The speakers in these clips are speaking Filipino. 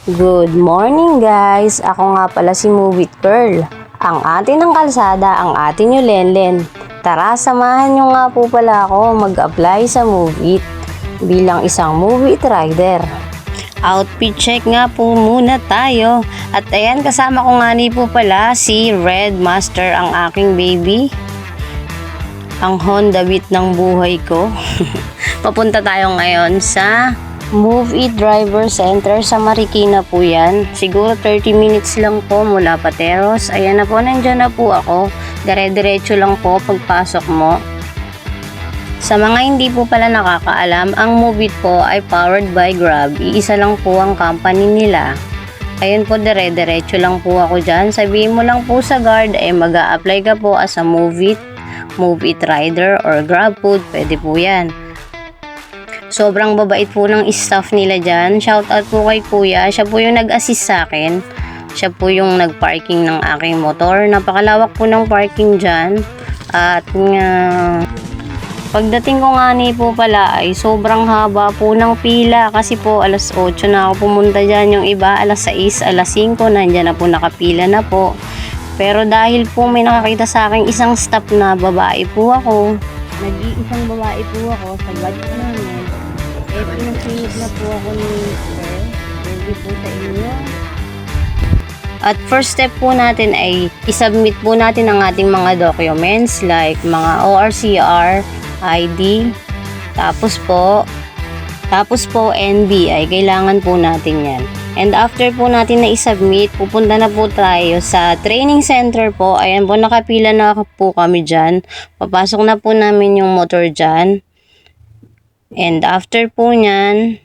Good morning guys! Ako nga pala si Movie Girl. Ang atin ng kalsada, ang atin yung Lenlen. Tara, samahan nyo nga po pala ako mag-apply sa Move It bilang isang Move It rider. Outfit check nga po muna tayo. At ayan, kasama ko nga ni po pala si Red Master, ang aking baby. Ang Honda Beat ng buhay ko. Papunta tayo ngayon sa Move It Driver Center sa Marikina po yan. Siguro 30 minutes lang po mula Pateros. Ayan na po, nandyan na po ako. Dire-diretso lang po pagpasok mo. Sa mga hindi po pala nakakaalam, ang Move It po ay powered by Grab. Iisa lang po ang company nila. Ayun po, dire-diretso lang po ako dyan. Sabihin mo lang po sa guard, mag-a-apply ka po as a Move It rider or Grab Food. Pwede po yan. Sobrang babait po ng staff nila dyan. Shoutout po kay Kuya. Siya po yung nag-assist sa akin. Siya po yung nag-parking ng aking motor. Napakalawak po ng parking dyan. At pagdating ko nga ni po pala ay sobrang haba po ng pila. Kasi po alas 8 na ako pumunta dyan. Yung iba alas 6, alas 5. Nandyan na po, nakapila na po. Pero dahil po may nakakita sa akin isang staff na babae po ako. Nag-iisang babae po ako sa budget namin. Pinasingit na po ako ni Sir. Ready po sa inyo. At first step po natin ay isubmit po natin ang ating mga documents like mga ORCR, ID, tapos po NBI. Kailangan po natin yan. And after po natin na isubmit, pupunta na po tayo sa training center po. Ayan po, nakapila na po kami dyan. Papasok na po namin yung motor dyan. And after po nyan,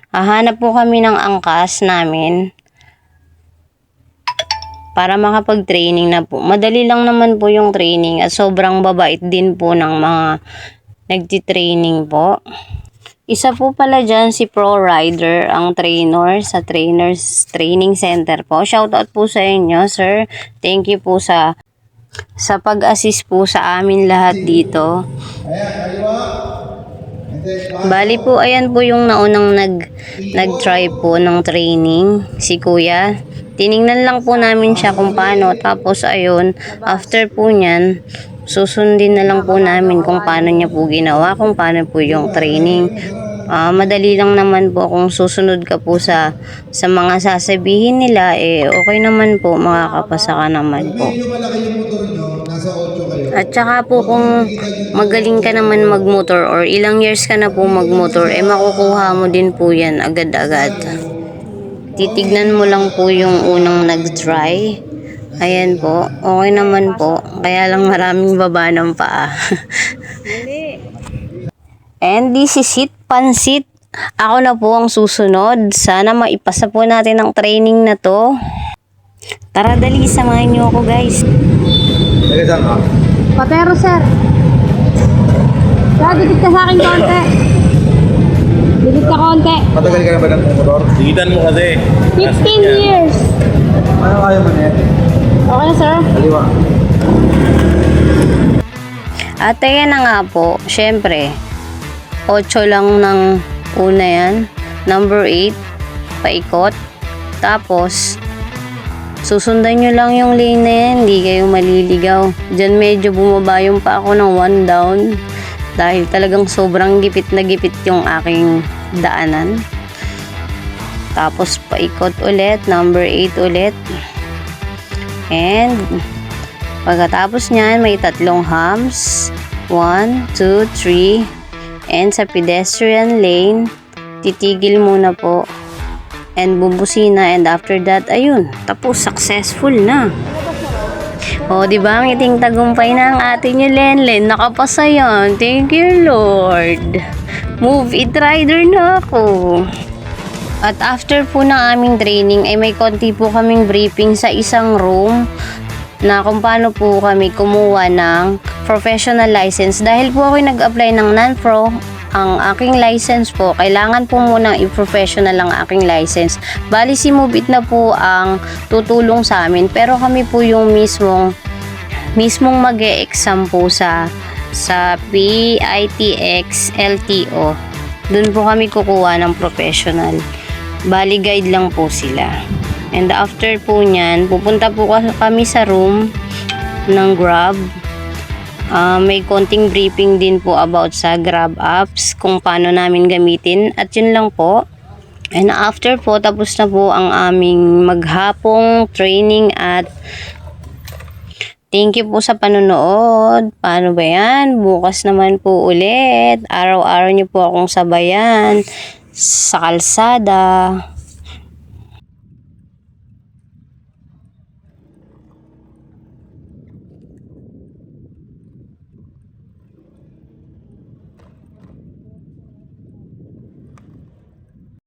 hahanap po kami ng angkas namin para makapag-training na po. Madali lang naman po yung training at sobrang babait din po ng mga nagti-training po. Isa po pala dyan si Pro Rider, ang trainer sa Trainers Training Center po. Shoutout po sa inyo, sir. Thank you po sa pag-assist po sa amin lahat dito. Bali po, ayan po yung naunang nag-try po ng training, si Kuya. Tiningnan lang po namin siya kung paano. Tapos ayun, after po nyan, susundin na lang po namin kung paano niya po ginawa, kung paano po yung training. Madali lang naman po kung susunod ka po sa mga sasabihin nila, okay naman po, makakapasa ka naman po. At saka po kung magaling ka naman magmotor or ilang years ka na po magmotor, makukuha mo din po yan agad-agad. Titignan mo lang po yung unang nag-try. Ayan po, okay naman po. Kaya lang maraming baba ng paa. And this is it, pansit. Ako na po ang susunod. Sana maipasa po natin ang training na to. Tara, dali, samahan niyo ako guys. Patero, sir. Sir, dikit ka sa akin konti. Dikit ka konti. Matagal ka na ba ng motor? Digitan mo kasi. 15 years. Ano kaya mo na yan? Okay na, sir? Kaliwa. At ayan na nga po, syempre, 8 lang ng una yan. Number 8, paikot. Tapos, susundan nyo lang yung lane na yan, hindi kayo maliligaw. Diyan medyo bumaba yung pa ako ng 1 down. Dahil talagang sobrang gipit na gipit yung aking daanan. Tapos, paikot ulit, number 8 ulit. And pagkatapos nyan, may 3 humps. 1, 2, 3. And sa pedestrian lane, titigil muna po. And bubusina. And after that, ayun. Tapos, successful na. O, diba? Ang iting tagumpay na ang atin yung Lenlen. Nakapasa yan. Thank you, Lord. Move It rider na ako. At after po ng aming training, ay may konti po kaming briefing sa isang room na kung paano po kami kumuha ng professional license. Dahil po ako nag-apply ng non-pro, ang aking license po, kailangan po muna i-professional ang aking license. Bali si Move It na po ang tutulong sa amin, pero kami po yung mismong mag-e-exam po sa PITX LTO. Doon po kami kukuha ng professional. Bali guide lang po sila. And after po nyan, pupunta po kami sa room ng Grab. May konting briefing din po about sa Grab apps, kung paano namin gamitin. At yun lang po. And after po, tapos na po ang aming maghapong training at thank you po sa panonood. Paano ba yan? Bukas naman po ulit. Araw-araw niyo po akong sabayan sa kalsada.